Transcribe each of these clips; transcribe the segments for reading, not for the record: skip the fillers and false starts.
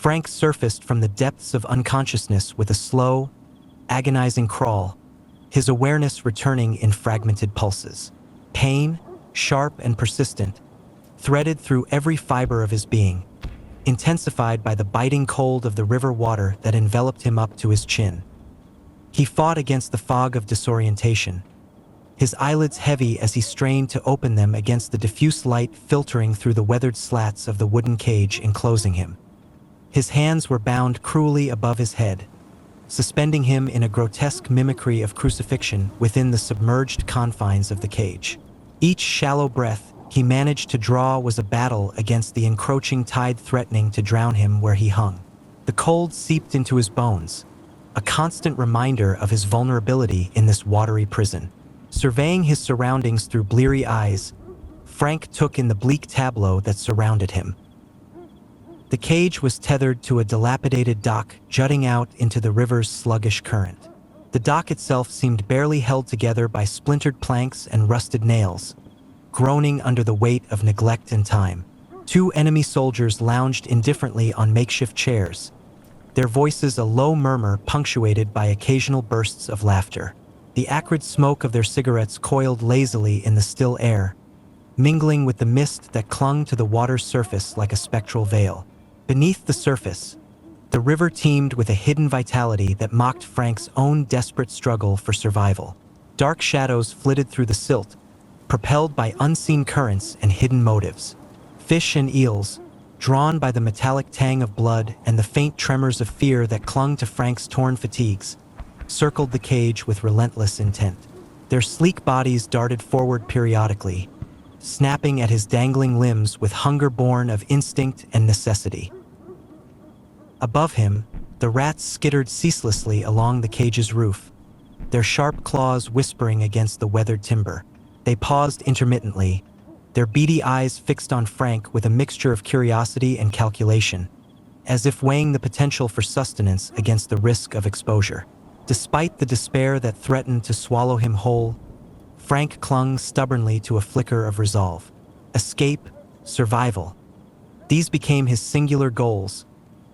Frank surfaced from the depths of unconsciousness with a slow, agonizing crawl, his awareness returning in fragmented pulses. Pain, sharp and persistent, threaded through every fiber of his being, intensified by the biting cold of the river water that enveloped him up to his chin. He fought against the fog of disorientation, his eyelids heavy as he strained to open them against the diffuse light filtering through the weathered slats of the wooden cage enclosing him. His hands were bound cruelly above his head, suspending him in a grotesque mimicry of crucifixion within the submerged confines of the cage. Each shallow breath he managed to draw was a battle against the encroaching tide threatening to drown him where he hung. The cold seeped into his bones, a constant reminder of his vulnerability in this watery prison. Surveying his surroundings through bleary eyes, Frank took in the bleak tableau that surrounded him. The cage was tethered to a dilapidated dock jutting out into the river's sluggish current. The dock itself seemed barely held together by splintered planks and rusted nails, groaning under the weight of neglect and time. Two enemy soldiers lounged indifferently on makeshift chairs, their voices a low murmur punctuated by occasional bursts of laughter. The acrid smoke of their cigarettes coiled lazily in the still air, mingling with the mist that clung to the water's surface like a spectral veil. Beneath the surface, the river teemed with a hidden vitality that mocked Frank's own desperate struggle for survival. Dark shadows flitted through the silt, propelled by unseen currents and hidden motives. Fish and eels, drawn by the metallic tang of blood and the faint tremors of fear that clung to Frank's torn fatigues, circled the cage with relentless intent. Their sleek bodies darted forward periodically, snapping at his dangling limbs with hunger born of instinct and necessity. Above him, the rats skittered ceaselessly along the cage's roof, their sharp claws whispering against the weathered timber. They paused intermittently, their beady eyes fixed on Frank with a mixture of curiosity and calculation, as if weighing the potential for sustenance against the risk of exposure. Despite the despair that threatened to swallow him whole, Frank clung stubbornly to a flicker of resolve. Escape, survival. These became his singular goals,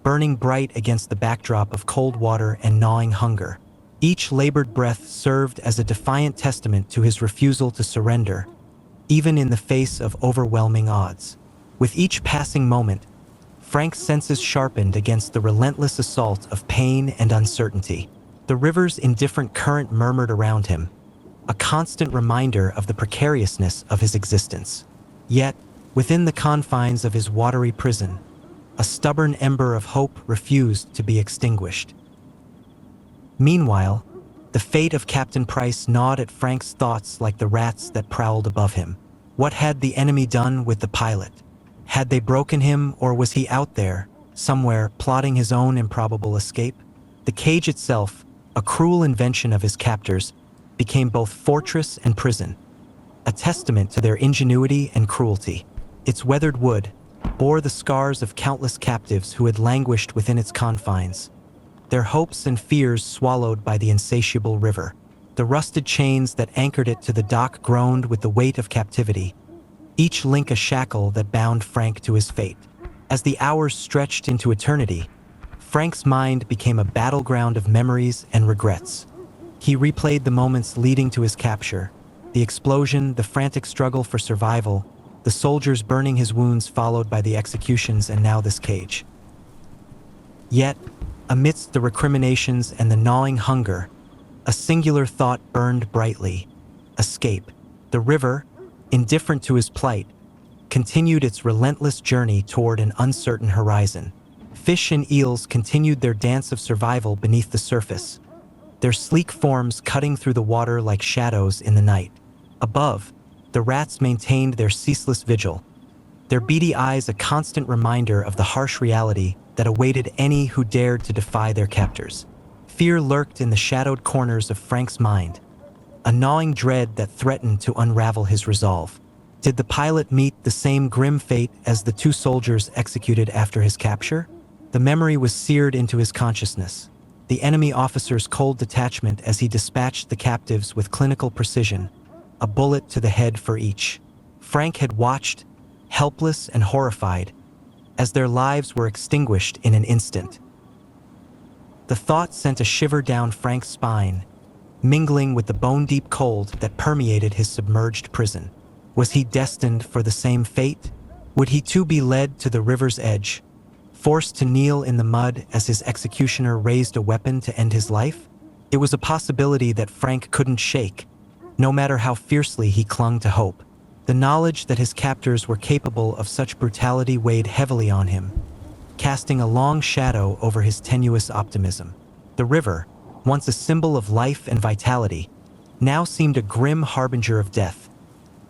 burning bright against the backdrop of cold water and gnawing hunger. Each labored breath served as a defiant testament to his refusal to surrender, even in the face of overwhelming odds. With each passing moment, Frank's senses sharpened against the relentless assault of pain and uncertainty. The river's indifferent current murmured around him, a constant reminder of the precariousness of his existence. Yet, within the confines of his watery prison, a stubborn ember of hope refused to be extinguished. Meanwhile, the fate of Captain Price gnawed at Frank's thoughts like the rats that prowled above him. What had the enemy done with the pilot? Had they broken him, or was he out there, somewhere, plotting his own improbable escape? The cage itself, a cruel invention of his captors, became both fortress and prison, a testament to their ingenuity and cruelty. Its weathered wood bore the scars of countless captives who had languished within its confines, their hopes and fears swallowed by the insatiable river. The rusted chains that anchored it to the dock groaned with the weight of captivity, each link a shackle that bound Frank to his fate. As the hours stretched into eternity, Frank's mind became a battleground of memories and regrets. He replayed the moments leading to his capture, the explosion, the frantic struggle for survival, the soldiers burning his wounds followed by the executions, and now this cage. Yet, amidst the recriminations and the gnawing hunger, a singular thought burned brightly: escape. The river, indifferent to his plight, continued its relentless journey toward an uncertain horizon. Fish and eels continued their dance of survival beneath the surface, their sleek forms cutting through the water like shadows in the night. Above, the rats maintained their ceaseless vigil, their beady eyes a constant reminder of the harsh reality that awaited any who dared to defy their captors. Fear lurked in the shadowed corners of Frank's mind, a gnawing dread that threatened to unravel his resolve. Did the pilot meet the same grim fate as the two soldiers executed after his capture? The memory was seared into his consciousness, the enemy officer's cold detachment as he dispatched the captives with clinical precision, a bullet to the head for each. Frank had watched, helpless and horrified, as their lives were extinguished in an instant. The thought sent a shiver down Frank's spine, mingling with the bone-deep cold that permeated his submerged prison. Was he destined for the same fate? Would he too be led to the river's edge, forced to kneel in the mud as his executioner raised a weapon to end his life? It was a possibility that Frank couldn't shake, no matter how fiercely he clung to hope. The knowledge that his captors were capable of such brutality weighed heavily on him, casting a long shadow over his tenuous optimism. The river, once a symbol of life and vitality, now seemed a grim harbinger of death,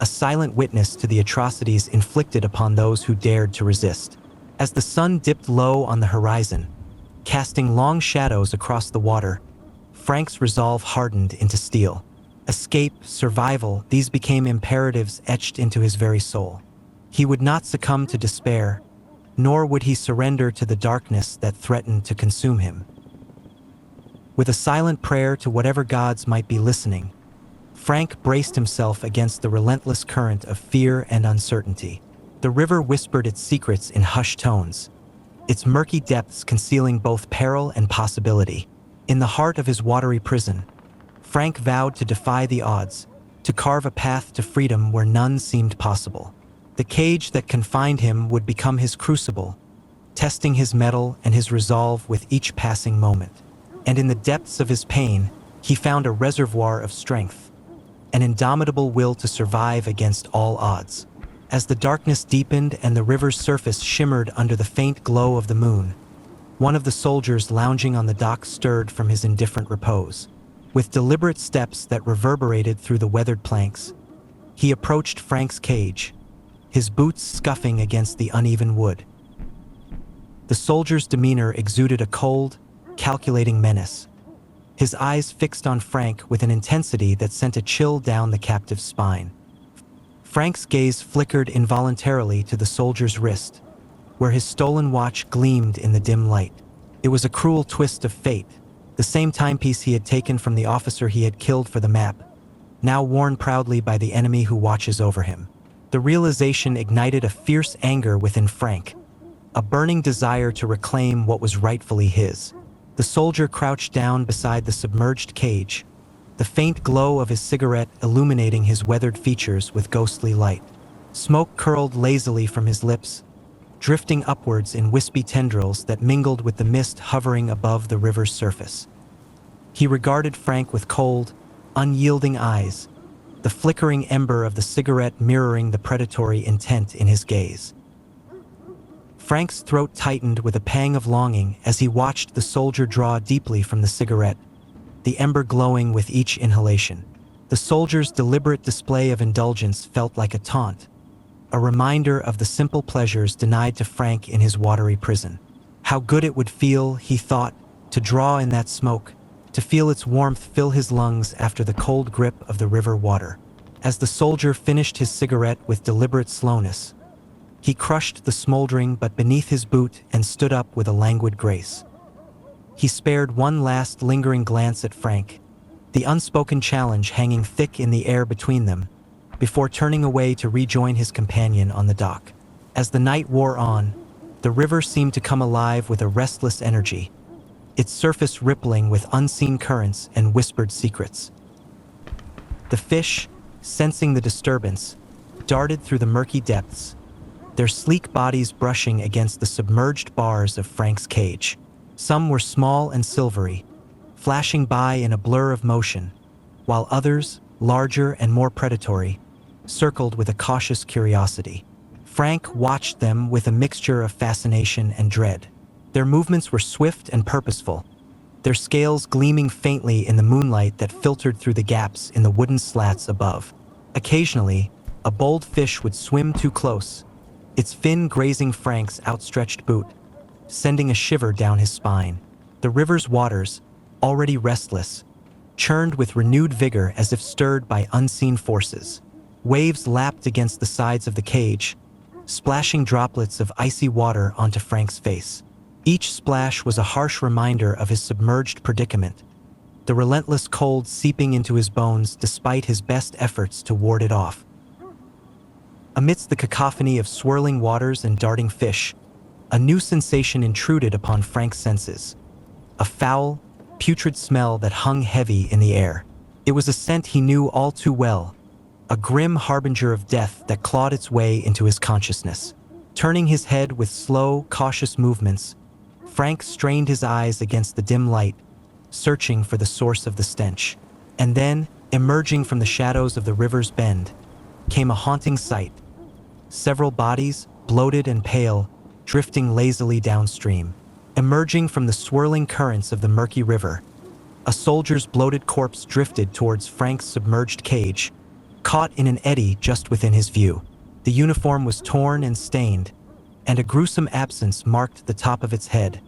a silent witness to the atrocities inflicted upon those who dared to resist. As the sun dipped low on the horizon, casting long shadows across the water, Frank's resolve hardened into steel. Escape, survival, these became imperatives etched into his very soul. He would not succumb to despair, nor would he surrender to the darkness that threatened to consume him. With a silent prayer to whatever gods might be listening, Frank braced himself against the relentless current of fear and uncertainty. The river whispered its secrets in hushed tones, its murky depths concealing both peril and possibility. In the heart of his watery prison, Frank vowed to defy the odds, to carve a path to freedom where none seemed possible. The cage that confined him would become his crucible, testing his mettle and his resolve with each passing moment. And in the depths of his pain, he found a reservoir of strength, an indomitable will to survive against all odds. As the darkness deepened and the river's surface shimmered under the faint glow of the moon, one of the soldiers lounging on the dock stirred from his indifferent repose. With deliberate steps that reverberated through the weathered planks, he approached Frank's cage, his boots scuffing against the uneven wood. The soldier's demeanor exuded a cold, calculating menace, his eyes fixed on Frank with an intensity that sent a chill down the captive's spine. Frank's gaze flickered involuntarily to the soldier's wrist, where his stolen watch gleamed in the dim light. It was a cruel twist of fate, the same timepiece he had taken from the officer he had killed for the map, now worn proudly by the enemy who watches over him. The realization ignited a fierce anger within Frank, a burning desire to reclaim what was rightfully his. The soldier crouched down beside the submerged cage, the faint glow of his cigarette illuminating his weathered features with ghostly light. Smoke curled lazily from his lips, drifting upwards in wispy tendrils that mingled with the mist hovering above the river's surface. He regarded Frank with cold, unyielding eyes, the flickering ember of the cigarette mirroring the predatory intent in his gaze. Frank's throat tightened with a pang of longing as he watched the soldier draw deeply from the cigarette, the ember glowing with each inhalation. The soldier's deliberate display of indulgence felt like a taunt, a reminder of the simple pleasures denied to Frank in his watery prison. How good it would feel, he thought, to draw in that smoke, to feel its warmth fill his lungs after the cold grip of the river water. As the soldier finished his cigarette with deliberate slowness, he crushed the smoldering butt beneath his boot and stood up with a languid grace. He spared one last lingering glance at Frank, the unspoken challenge hanging thick in the air between them, before turning away to rejoin his companion on the dock. As the night wore on, the river seemed to come alive with a restless energy, its surface rippling with unseen currents and whispered secrets. The fish, sensing the disturbance, darted through the murky depths, their sleek bodies brushing against the submerged bars of Frank's cage. Some were small and silvery, flashing by in a blur of motion, while others, larger and more predatory, circled with a cautious curiosity. Frank watched them with a mixture of fascination and dread. Their movements were swift and purposeful, their scales gleaming faintly in the moonlight that filtered through the gaps in the wooden slats above. Occasionally, a bold fish would swim too close, its fin grazing Frank's outstretched boot, sending a shiver down his spine. The river's waters, already restless, churned with renewed vigor as if stirred by unseen forces. Waves lapped against the sides of the cage, splashing droplets of icy water onto Frank's face. Each splash was a harsh reminder of his submerged predicament, the relentless cold seeping into his bones despite his best efforts to ward it off. Amidst the cacophony of swirling waters and darting fish, a new sensation intruded upon Frank's senses. A foul, putrid smell that hung heavy in the air. It was a scent he knew all too well, a grim harbinger of death that clawed its way into his consciousness. Turning his head with slow, cautious movements, Frank strained his eyes against the dim light, searching for the source of the stench. And then, emerging from the shadows of the river's bend, came a haunting sight. Several bodies, bloated and pale, drifting lazily downstream. Emerging from the swirling currents of the murky river, a soldier's bloated corpse drifted towards Frank's submerged cage, caught in an eddy just within his view. The uniform was torn and stained, and a gruesome absence marked the top of its head,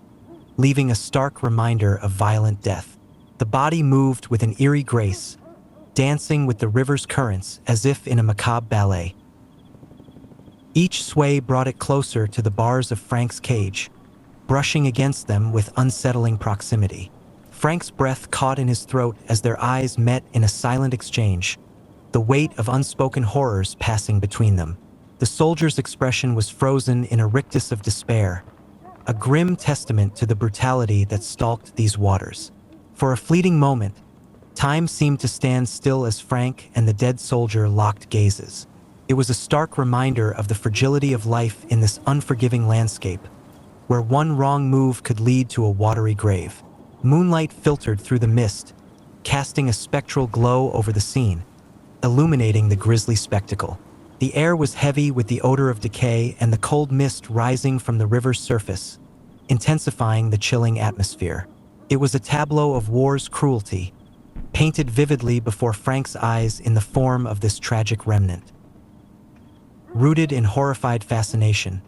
leaving a stark reminder of violent death. The body moved with an eerie grace, dancing with the river's currents as if in a macabre ballet. Each sway brought it closer to the bars of Frank's cage, brushing against them with unsettling proximity. Frank's breath caught in his throat as their eyes met in a silent exchange, the weight of unspoken horrors passing between them. The soldier's expression was frozen in a rictus of despair, a grim testament to the brutality that stalked these waters. For a fleeting moment, time seemed to stand still as Frank and the dead soldier locked gazes. It was a stark reminder of the fragility of life in this unforgiving landscape, where one wrong move could lead to a watery grave. Moonlight filtered through the mist, casting a spectral glow over the scene, illuminating the grisly spectacle. The air was heavy with the odor of decay and the cold mist rising from the river's surface, intensifying the chilling atmosphere. It was a tableau of war's cruelty, painted vividly before Frank's eyes in the form of this tragic remnant. Rooted in horrified fascination,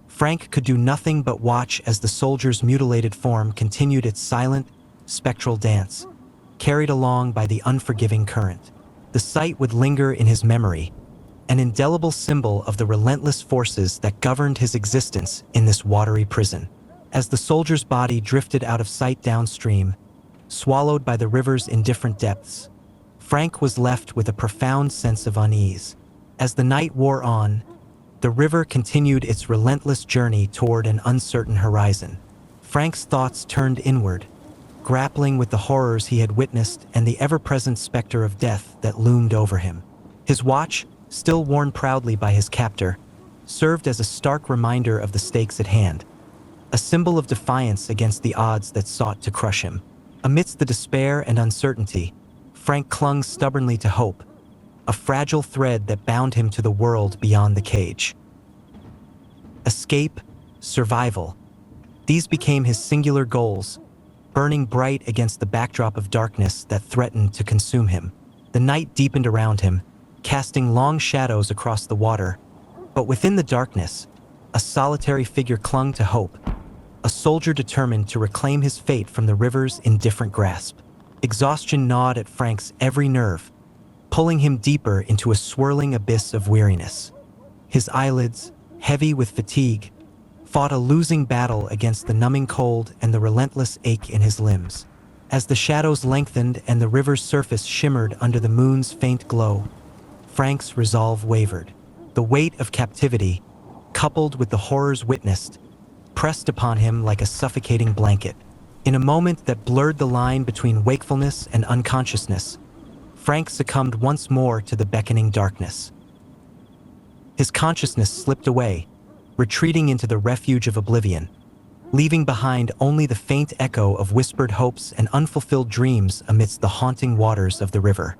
Frank could do nothing but watch as the soldier's mutilated form continued its silent, spectral dance, carried along by the unforgiving current. The sight would linger in his memory, an indelible symbol of the relentless forces that governed his existence in this watery prison. As the soldier's body drifted out of sight downstream, swallowed by the river's indifferent depths, Frank was left with a profound sense of unease. As the night wore on, the river continued its relentless journey toward an uncertain horizon. Frank's thoughts turned inward, grappling with the horrors he had witnessed and the ever-present specter of death that loomed over him. His watch, still worn proudly by his captor, served as a stark reminder of the stakes at hand, a symbol of defiance against the odds that sought to crush him. Amidst the despair and uncertainty, Frank clung stubbornly to hope, a fragile thread that bound him to the world beyond the cage. Escape, survival. These became his singular goals, burning bright against the backdrop of darkness that threatened to consume him. The night deepened around him, casting long shadows across the water, but within the darkness, a solitary figure clung to hope, a soldier determined to reclaim his fate from the river's indifferent grasp. Exhaustion gnawed at Frank's every nerve, pulling him deeper into a swirling abyss of weariness. His eyelids, heavy with fatigue, fought a losing battle against the numbing cold and the relentless ache in his limbs. As the shadows lengthened and the river's surface shimmered under the moon's faint glow, Frank's resolve wavered. The weight of captivity, coupled with the horrors witnessed, pressed upon him like a suffocating blanket. In a moment that blurred the line between wakefulness and unconsciousness, Frank succumbed once more to the beckoning darkness. His consciousness slipped away, retreating into the refuge of oblivion, leaving behind only the faint echo of whispered hopes and unfulfilled dreams amidst the haunting waters of the river.